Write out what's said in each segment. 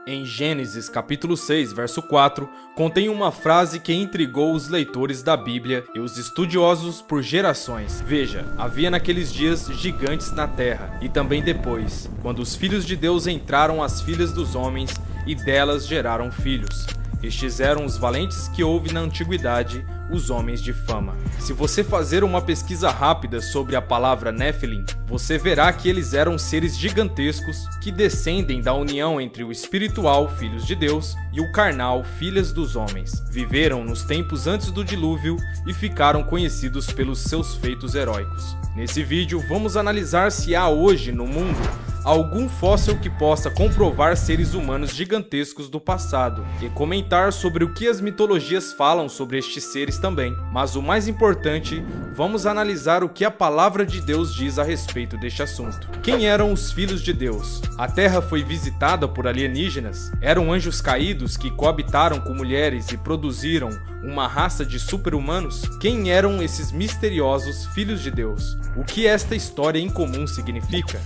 Em Gênesis capítulo 6, verso 4, contém uma frase que intrigou os leitores da Bíblia e os estudiosos por gerações. Veja, havia naqueles dias gigantes na terra, e também depois, quando os filhos de Deus entraram às filhas dos homens e delas geraram filhos. Estes eram os valentes que houve na antiguidade, os homens de fama. Se você fazer uma pesquisa rápida sobre a palavra Nephilim, você verá que eles eram seres gigantescos que descendem da união entre o espiritual, filhos de Deus, e o carnal, filhas dos homens. Viveram nos tempos antes do dilúvio e ficaram conhecidos pelos seus feitos heróicos. Nesse vídeo, vamos analisar se há hoje no mundo algum fóssil que possa comprovar seres humanos gigantescos do passado e comentar sobre o que as mitologias falam sobre estes seres também. Mas o mais importante, vamos analisar o que a palavra de Deus diz a respeito deste assunto. Quem eram os filhos de Deus? A Terra foi visitada por alienígenas? Eram anjos caídos que coabitaram com mulheres e produziram uma raça de super-humanos? Quem eram esses misteriosos filhos de Deus? O que esta história em comum significa?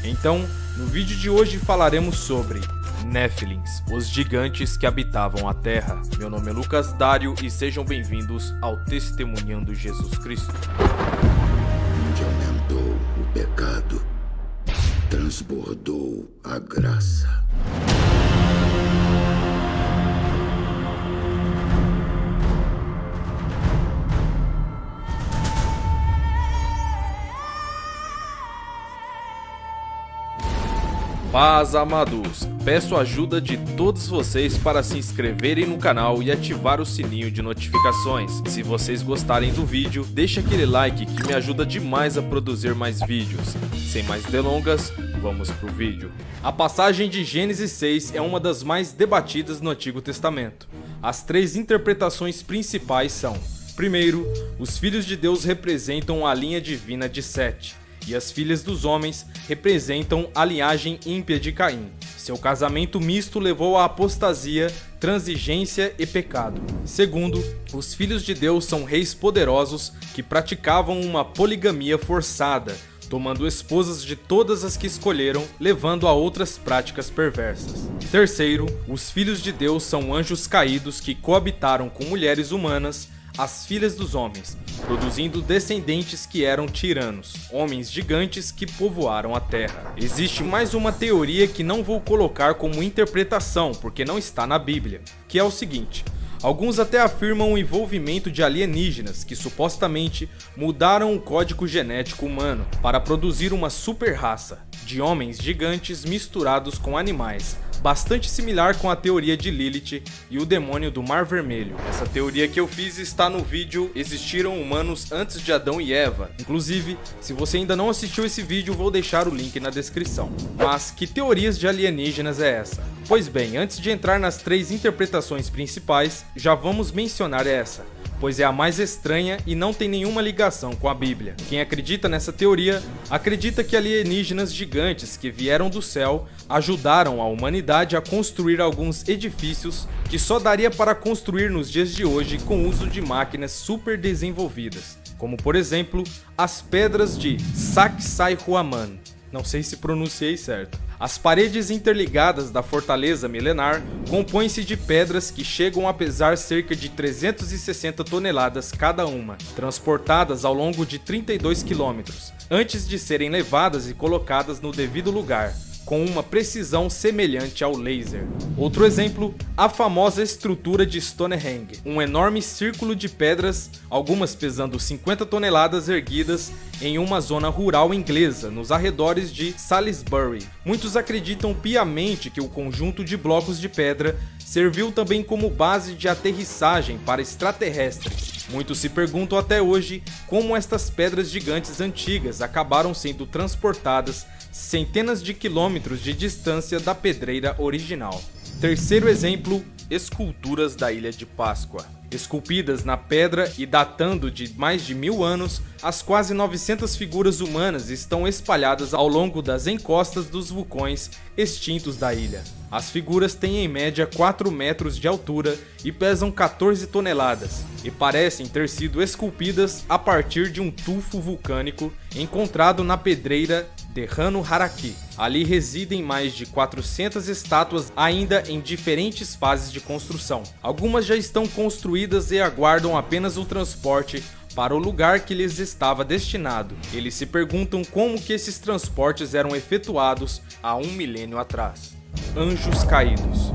Então, no vídeo de hoje falaremos sobre Nephilims, os gigantes que habitavam a Terra. Meu nome é Lucas Dário e sejam bem-vindos ao Testemunhando Jesus Cristo. Onde aumentou o pecado, transbordou a graça. Paz, amados! Peço a ajuda de todos vocês para se inscreverem no canal e ativar o sininho de notificações. Se vocês gostarem do vídeo, deixa aquele like que me ajuda demais a produzir mais vídeos. Sem mais delongas, vamos pro vídeo. A passagem de Gênesis 6 é uma das mais debatidas no Antigo Testamento. As três interpretações principais são: primeiro, os filhos de Deus representam a linha divina de Sete, e as filhas dos homens representam a linhagem ímpia de Caim. Seu casamento misto levou à apostasia, transigência e pecado. Segundo, os filhos de Deus são reis poderosos que praticavam uma poligamia forçada, tomando esposas de todas as que escolheram, levando a outras práticas perversas. Terceiro, os filhos de Deus são anjos caídos que coabitaram com mulheres humanas, as filhas dos homens, produzindo descendentes que eram tiranos, homens gigantes que povoaram a terra. Existe mais uma teoria que não vou colocar como interpretação, porque não está na Bíblia, que é o seguinte: alguns até afirmam o envolvimento de alienígenas que supostamente mudaram o código genético humano para produzir uma super raça de homens gigantes misturados com animais, bastante similar com a teoria de Lilith e o demônio do Mar Vermelho. Essa teoria que eu fiz está no vídeo Existiram Humanos Antes de Adão e Eva. Inclusive, se você ainda não assistiu esse vídeo, vou deixar o link na descrição. Mas que teorias de alienígenas é essa? Pois bem, antes de entrar nas três interpretações principais, já vamos mencionar essa, pois é a mais estranha e não tem nenhuma ligação com a Bíblia. Quem acredita nessa teoria, acredita que alienígenas gigantes que vieram do céu ajudaram a humanidade a construir alguns edifícios que só daria para construir nos dias de hoje com o uso de máquinas super desenvolvidas, como por exemplo, as pedras de Sacsayhuaman. Não sei se pronunciei certo. As paredes interligadas da fortaleza milenar compõem-se de pedras que chegam a pesar cerca de 360 toneladas cada uma, transportadas ao longo de 32 quilômetros, antes de serem levadas e colocadas no devido lugar, com uma precisão semelhante ao laser. Outro exemplo, a famosa estrutura de Stonehenge, um enorme círculo de pedras, algumas pesando 50 toneladas erguidas em uma zona rural inglesa, nos arredores de Salisbury. Muitos acreditam piamente que o conjunto de blocos de pedra serviu também como base de aterrissagem para extraterrestres. Muitos se perguntam até hoje como estas pedras gigantes antigas acabaram sendo transportadas centenas de quilômetros de distância da pedreira original. Terceiro exemplo, esculturas da Ilha de Páscoa. Esculpidas na pedra e datando de mais de 1000 anos, as quase 900 figuras humanas estão espalhadas ao longo das encostas dos vulcões extintos da ilha. As figuras têm em média 4 metros de altura e pesam 14 toneladas, e parecem ter sido esculpidas a partir de um tufo vulcânico encontrado na pedreira Terrano Haraki. Ali residem mais de 400 estátuas ainda em diferentes fases de construção. Algumas já estão construídas e aguardam apenas o transporte para o lugar que lhes estava destinado. Eles se perguntam como que esses transportes eram efetuados há 1 milênio atrás. Anjos caídos.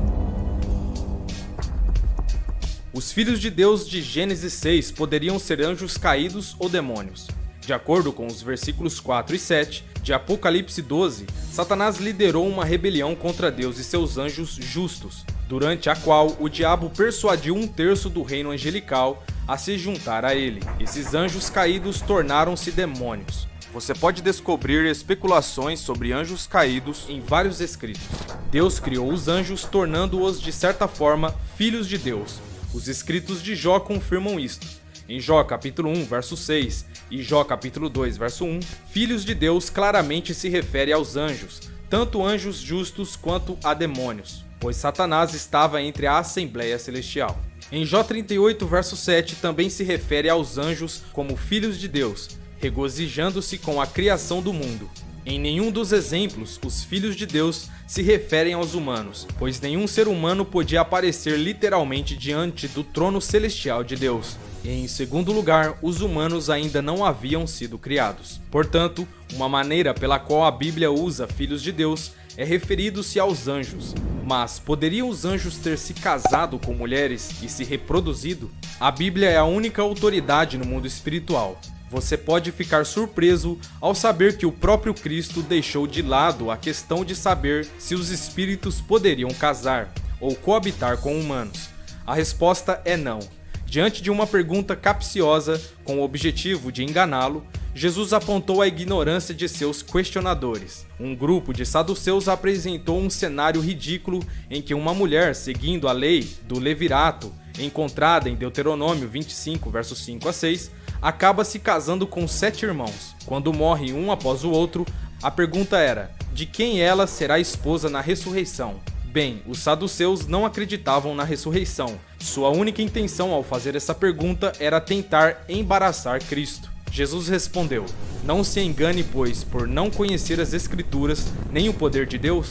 Os filhos de Deus de Gênesis 6 poderiam ser anjos caídos ou demônios. De acordo com os versículos 4 e 7 de Apocalipse 12, Satanás liderou uma rebelião contra Deus e seus anjos justos, durante a qual o diabo persuadiu 1/3 do reino angelical a se juntar a ele. Esses anjos caídos tornaram-se demônios. Você pode descobrir especulações sobre anjos caídos em vários escritos. Deus criou os anjos, tornando-os de certa forma filhos de Deus. Os escritos de Jó confirmam isto. Em Jó capítulo 1, verso 6 e Jó capítulo 2, verso 1, filhos de Deus claramente se refere aos anjos, tanto anjos justos quanto a demônios, pois Satanás estava entre a Assembleia Celestial. Em Jó 38, verso 7, também se refere aos anjos como filhos de Deus, regozijando-se com a criação do mundo. Em nenhum dos exemplos, os filhos de Deus se referem aos humanos, pois nenhum ser humano podia aparecer literalmente diante do trono celestial de Deus. E em segundo lugar, os humanos ainda não haviam sido criados. Portanto, uma maneira pela qual a Bíblia usa filhos de Deus é referido-se aos anjos. Mas poderiam os anjos ter se casado com mulheres e se reproduzido? A Bíblia é a única autoridade no mundo espiritual. Você pode ficar surpreso ao saber que o próprio Cristo deixou de lado a questão de saber se os espíritos poderiam casar ou coabitar com humanos. A resposta é não. Diante de uma pergunta capciosa com o objetivo de enganá-lo, Jesus apontou a ignorância de seus questionadores. Um grupo de saduceus apresentou um cenário ridículo em que uma mulher, seguindo a lei do levirato, encontrada em Deuteronômio 25, versos 5 a 6, acaba se casando com 7 irmãos. Quando morre um após o outro, a pergunta era: de quem ela será esposa na ressurreição? Bem, os saduceus não acreditavam na ressurreição. Sua única intenção ao fazer essa pergunta era tentar embaraçar Cristo. Jesus respondeu: não se engane, pois, por não conhecer as Escrituras nem o poder de Deus,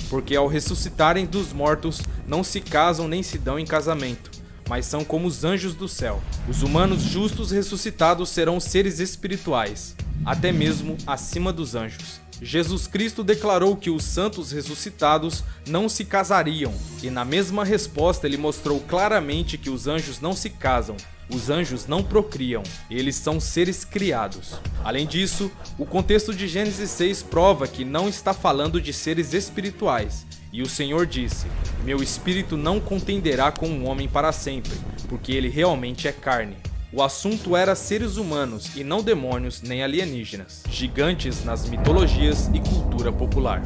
porque ao ressuscitarem dos mortos não se casam nem se dão em casamento, mas são como os anjos do céu. Os humanos justos ressuscitados serão seres espirituais, até mesmo acima dos anjos. Jesus Cristo declarou que os santos ressuscitados não se casariam, e na mesma resposta ele mostrou claramente que os anjos não se casam. Os anjos não procriam, eles são seres criados. Além disso, o contexto de Gênesis 6 prova que não está falando de seres espirituais. E o Senhor disse: meu espírito não contenderá com um homem para sempre, porque ele realmente é carne. O assunto era seres humanos e não demônios nem alienígenas, gigantes nas mitologias e cultura popular.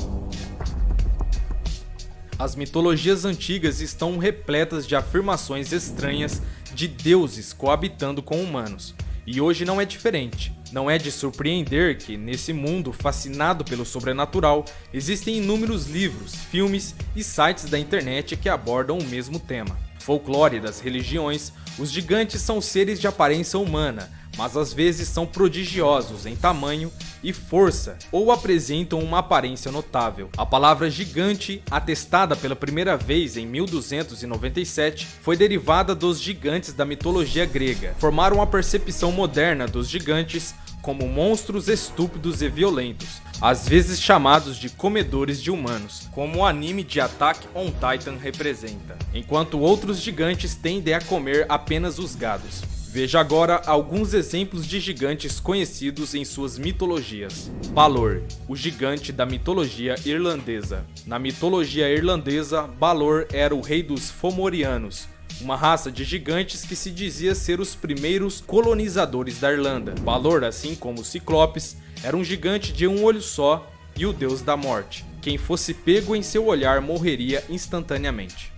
As mitologias antigas estão repletas de afirmações estranhas de deuses coabitando com humanos. E hoje não é diferente. Não é de surpreender que, nesse mundo fascinado pelo sobrenatural, existem inúmeros livros, filmes e sites da internet que abordam o mesmo tema. Folclore das religiões, os gigantes são seres de aparência humana, mas às vezes são prodigiosos em tamanho e força, ou apresentam uma aparência notável. A palavra gigante, atestada pela primeira vez em 1297, foi derivada dos gigantes da mitologia grega. Formaram a percepção moderna dos gigantes como monstros estúpidos e violentos, às vezes chamados de comedores de humanos, como o anime de Attack on Titan representa, enquanto outros gigantes tendem a comer apenas os gados. Veja agora alguns exemplos de gigantes conhecidos em suas mitologias. Balor, o gigante da mitologia irlandesa. Na mitologia irlandesa, Balor era o rei dos Fomorianos, uma raça de gigantes que se dizia ser os primeiros colonizadores da Irlanda. Balor, assim como Ciclopes, era um gigante de um olho só e o deus da morte. Quem fosse pego em seu olhar morreria instantaneamente.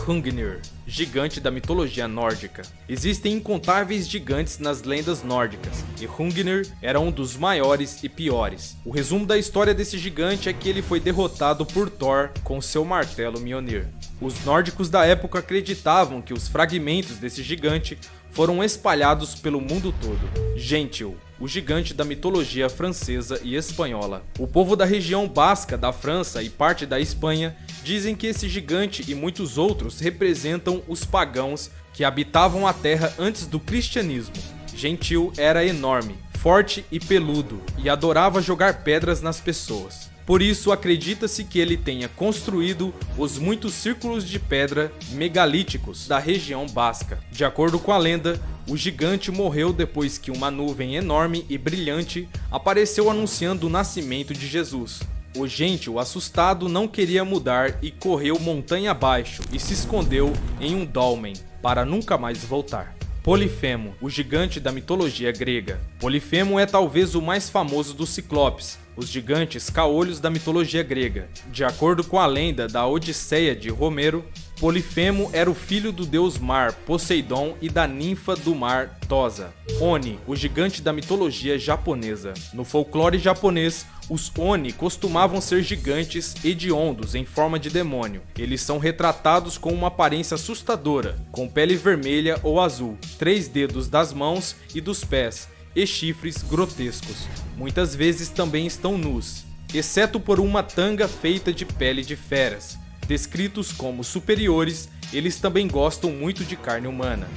Hrungnir, gigante da mitologia nórdica. Existem incontáveis gigantes nas lendas nórdicas, e Hrungnir era um dos maiores e piores. O resumo da história desse gigante é que ele foi derrotado por Thor com seu martelo Mjolnir. Os nórdicos da época acreditavam que os fragmentos desse gigante foram espalhados pelo mundo todo. Gentil, o gigante da mitologia francesa e espanhola. O povo da região basca da França e parte da Espanha dizem que esse gigante e muitos outros representam os pagãos que habitavam a terra antes do cristianismo. Gentil era enorme, forte e peludo, e adorava jogar pedras nas pessoas. Por isso, acredita-se que ele tenha construído os muitos círculos de pedra megalíticos da região basca. De acordo com a lenda, o gigante morreu depois que uma nuvem enorme e brilhante apareceu anunciando o nascimento de Jesus. O gentil, assustado, não queria mudar e correu montanha abaixo e se escondeu em um dolmen para nunca mais voltar. Polifemo, o gigante da mitologia grega. Polifemo é talvez o mais famoso dos ciclopes, os gigantes caolhos da mitologia grega. De acordo com a lenda da Odisseia de Homero, Polifemo era o filho do deus mar, Poseidon, e da ninfa do mar, Tosa. Oni, o gigante da mitologia japonesa. No folclore japonês, os Oni costumavam ser gigantes hediondos em forma de demônio. Eles são retratados com uma aparência assustadora, com pele vermelha ou azul, 3 dedos das mãos e dos pés, e chifres grotescos. Muitas vezes também estão nus, exceto por uma tanga feita de pele de feras. Descritos como superiores, eles também gostam muito de carne humana.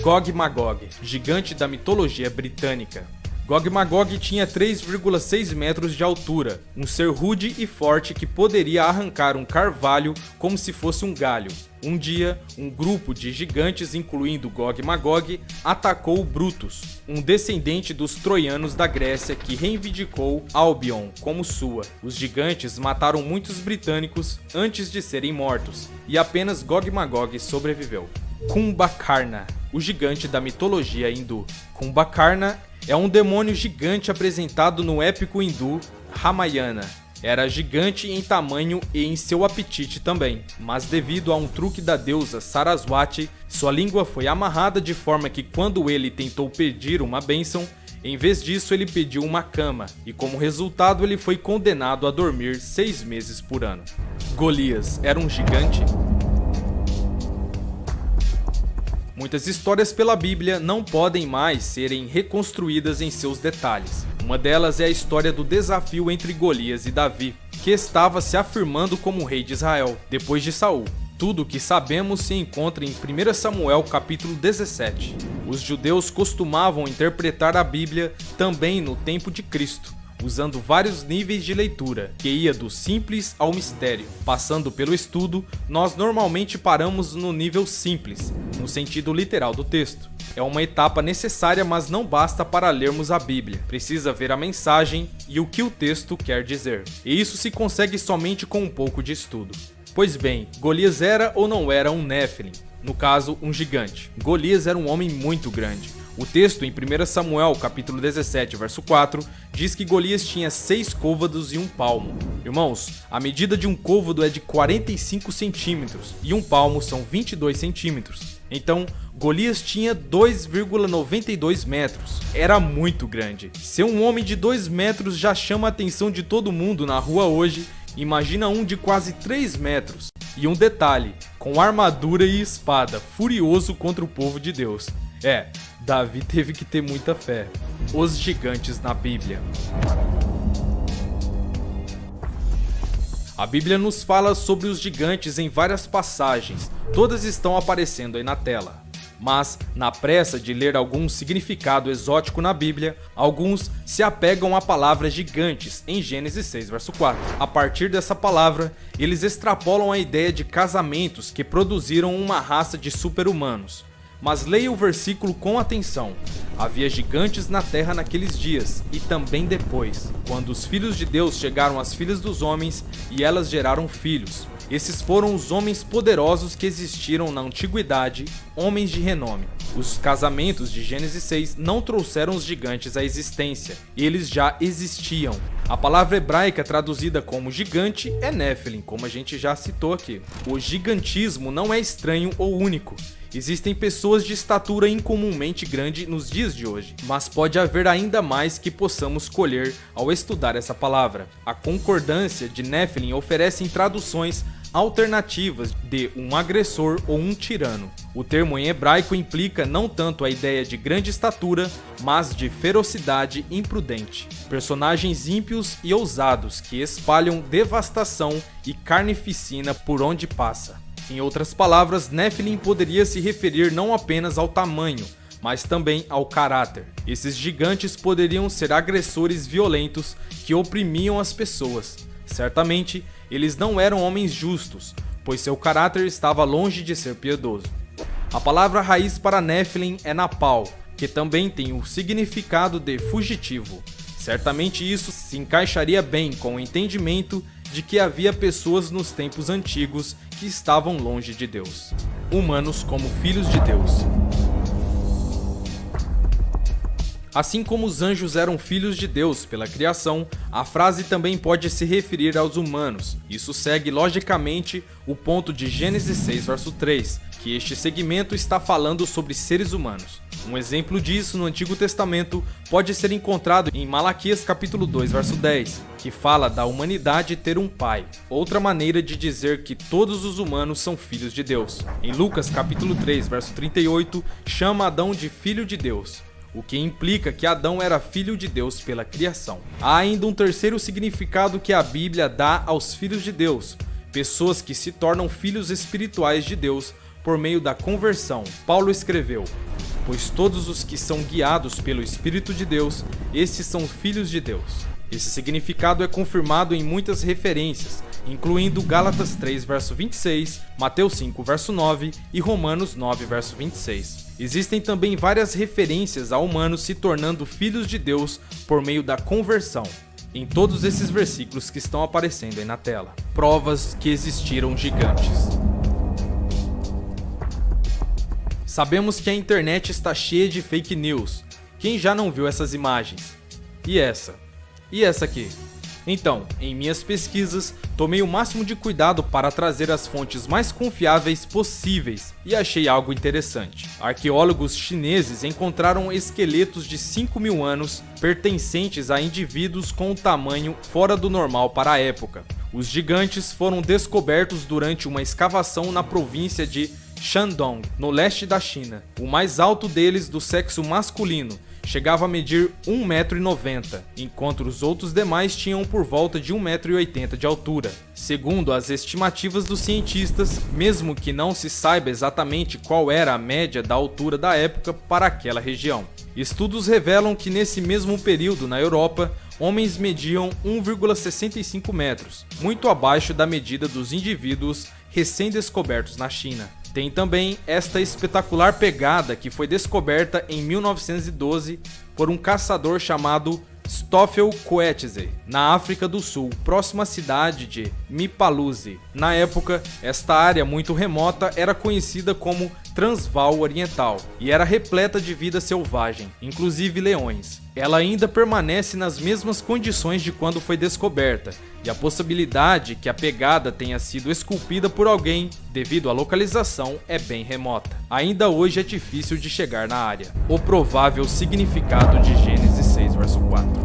Gog-Magog, gigante da mitologia britânica. Gog-Magog tinha 3,6 metros de altura, um ser rude e forte que poderia arrancar um carvalho como se fosse um galho. Um dia, um grupo de gigantes, incluindo Gog-Magog, atacou Brutus, um descendente dos troianos da Grécia que reivindicou Albion como sua. Os gigantes mataram muitos britânicos antes de serem mortos, e apenas Gog-Magog sobreviveu. Kumbhakarna, o gigante da mitologia hindu. Kumbhakarna é um demônio gigante apresentado no épico hindu Ramayana. Era gigante em tamanho e em seu apetite também, mas devido a um truque da deusa Saraswati, sua língua foi amarrada de forma que quando ele tentou pedir uma bênção, em vez disso ele pediu uma cama, e como resultado ele foi condenado a dormir 6 meses por ano. Golias era um gigante? Muitas histórias pela Bíblia não podem mais serem reconstruídas em seus detalhes. Uma delas é a história do desafio entre Golias e Davi, que estava se afirmando como rei de Israel, depois de Saul. Tudo o que sabemos se encontra em 1 Samuel capítulo 17. Os judeus costumavam interpretar a Bíblia também no tempo de Cristo, usando vários níveis de leitura, que ia do simples ao mistério. Passando pelo estudo, nós normalmente paramos no nível simples, no sentido literal do texto. É uma etapa necessária, mas não basta para lermos a Bíblia. Precisa ver a mensagem e o que o texto quer dizer. E isso se consegue somente com um pouco de estudo. Pois bem, Golias era ou não era um Nephilim? No caso, um gigante. Golias era um homem muito grande. O texto em 1 Samuel capítulo 17, verso 4, diz que Golias tinha 6 côvados e 1 palmo. Irmãos, a medida de um côvado é de 45 centímetros e 1 palmo são 22 centímetros. Então, Golias tinha 2,92 metros. Era muito grande. Ser um homem de 2 metros já chama a atenção de todo mundo na rua hoje. Imagina um de quase 3 metros. E um detalhe, com armadura e espada, furioso contra o povo de Deus. Davi teve que ter muita fé. Os gigantes na Bíblia. A Bíblia nos fala sobre os gigantes em várias passagens, todas estão aparecendo aí na tela. Mas, na pressa de ler algum significado exótico na Bíblia, alguns se apegam à palavra gigantes em Gênesis 6, verso 4. A partir dessa palavra, eles extrapolam a ideia de casamentos que produziram uma raça de super-humanos. Mas leia o versículo com atenção. Havia gigantes na terra naqueles dias, e também depois, quando os filhos de Deus chegaram às filhas dos homens, e elas geraram filhos. Esses foram os homens poderosos que existiram na antiguidade, homens de renome. Os casamentos de Gênesis 6 não trouxeram os gigantes à existência, eles já existiam. A palavra hebraica traduzida como gigante é Nephilim, como a gente já citou aqui. O gigantismo não é estranho ou único. Existem pessoas de estatura incomumente grande nos dias de hoje, mas pode haver ainda mais que possamos colher ao estudar essa palavra. A concordância de Nephilim oferece traduções alternativas de um agressor ou um tirano. O termo em hebraico implica não tanto a ideia de grande estatura, mas de ferocidade imprudente. Personagens ímpios e ousados que espalham devastação e carnificina por onde passa. Em outras palavras, Nephilim poderia se referir não apenas ao tamanho, mas também ao caráter. Esses gigantes poderiam ser agressores violentos que oprimiam as pessoas. Certamente, eles não eram homens justos, pois seu caráter estava longe de ser piedoso. A palavra raiz para Nephilim é Napal, que também tem o significado de fugitivo. Certamente isso se encaixaria bem com o entendimento de que havia pessoas nos tempos antigos que estavam longe de Deus. Humanos como filhos de Deus. Assim como os anjos eram filhos de Deus pela criação, a frase também pode se referir aos humanos. Isso segue logicamente o ponto de Gênesis 6, verso 3, que este segmento está falando sobre seres humanos. Um exemplo disso no Antigo Testamento pode ser encontrado em Malaquias capítulo 2, verso 10, que fala da humanidade ter um pai. Outra maneira de dizer que todos os humanos são filhos de Deus. Em Lucas capítulo 3, verso 38, chama Adão de filho de Deus, o que implica que Adão era filho de Deus pela criação. Há ainda um terceiro significado que a Bíblia dá aos filhos de Deus, pessoas que se tornam filhos espirituais de Deus por meio da conversão. Paulo escreveu: pois todos os que são guiados pelo Espírito de Deus, esses são filhos de Deus. Esse significado é confirmado em muitas referências, incluindo Gálatas 3, verso 26, Mateus 5, verso 9 e Romanos 9, verso 26. Existem também várias referências a humanos se tornando filhos de Deus por meio da conversão, em todos esses versículos que estão aparecendo aí na tela. Provas que existiram gigantes. Sabemos que a internet está cheia de fake news. Quem já não viu essas imagens? E essa? E essa aqui? Então, em minhas pesquisas, tomei o máximo de cuidado para trazer as fontes mais confiáveis possíveis e achei algo interessante. Arqueólogos chineses encontraram esqueletos de 5.000 anos pertencentes a indivíduos com um tamanho fora do normal para a época. Os gigantes foram descobertos durante uma escavação na província de Shandong, no leste da China. O mais alto deles, do sexo masculino, chegava a medir 1,90 m, enquanto os outros demais tinham por volta de 1,80 m de altura. Segundo as estimativas dos cientistas, mesmo que não se saiba exatamente qual era a média da altura da época para aquela região, estudos revelam que nesse mesmo período na Europa, homens mediam 1,65 metros, muito abaixo da medida dos indivíduos recém-descobertos na China. Tem também esta espetacular pegada que foi descoberta em 1912 por um caçador chamado Stoffel Coetzee, na África do Sul, próxima à cidade de Mipaluzi. Na época, esta área muito remota era conhecida como Transvaal Oriental e era repleta de vida selvagem, inclusive leões. Ela ainda permanece nas mesmas condições de quando foi descoberta, e a possibilidade que a pegada tenha sido esculpida por alguém devido à localização é bem remota. Ainda hoje é difícil de chegar na área. O provável significado de Gênesis 6, verso 4.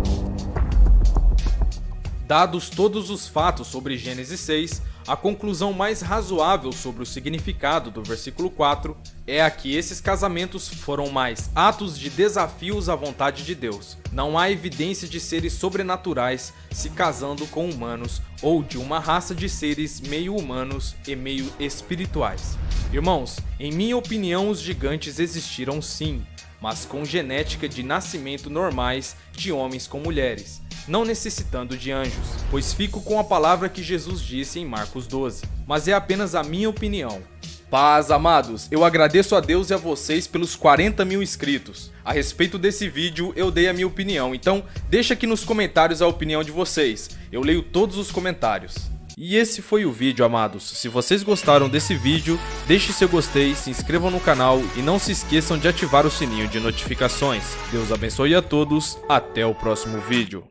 Dados todos os fatos sobre Gênesis 6, a conclusão mais razoável sobre o significado do versículo 4 é a que esses casamentos foram mais atos de desafios à vontade de Deus. Não há evidência de seres sobrenaturais se casando com humanos ou de uma raça de seres meio humanos e meio espirituais. Irmãos, em minha opinião, os gigantes existiram sim, mas com genética de nascimento normais de homens com mulheres, não necessitando de anjos, pois fico com a palavra que Jesus disse em Marcos 12. Mas é apenas a minha opinião. Paz, amados, eu agradeço a Deus e a vocês pelos 40 mil inscritos. A respeito desse vídeo, eu dei a minha opinião, então deixa aqui nos comentários a opinião de vocês. Eu leio todos os comentários. E esse foi o vídeo, amados. Se vocês gostaram desse vídeo, deixe seu gostei, se inscrevam no canal e não se esqueçam de ativar o sininho de notificações. Deus abençoe a todos, até o próximo vídeo.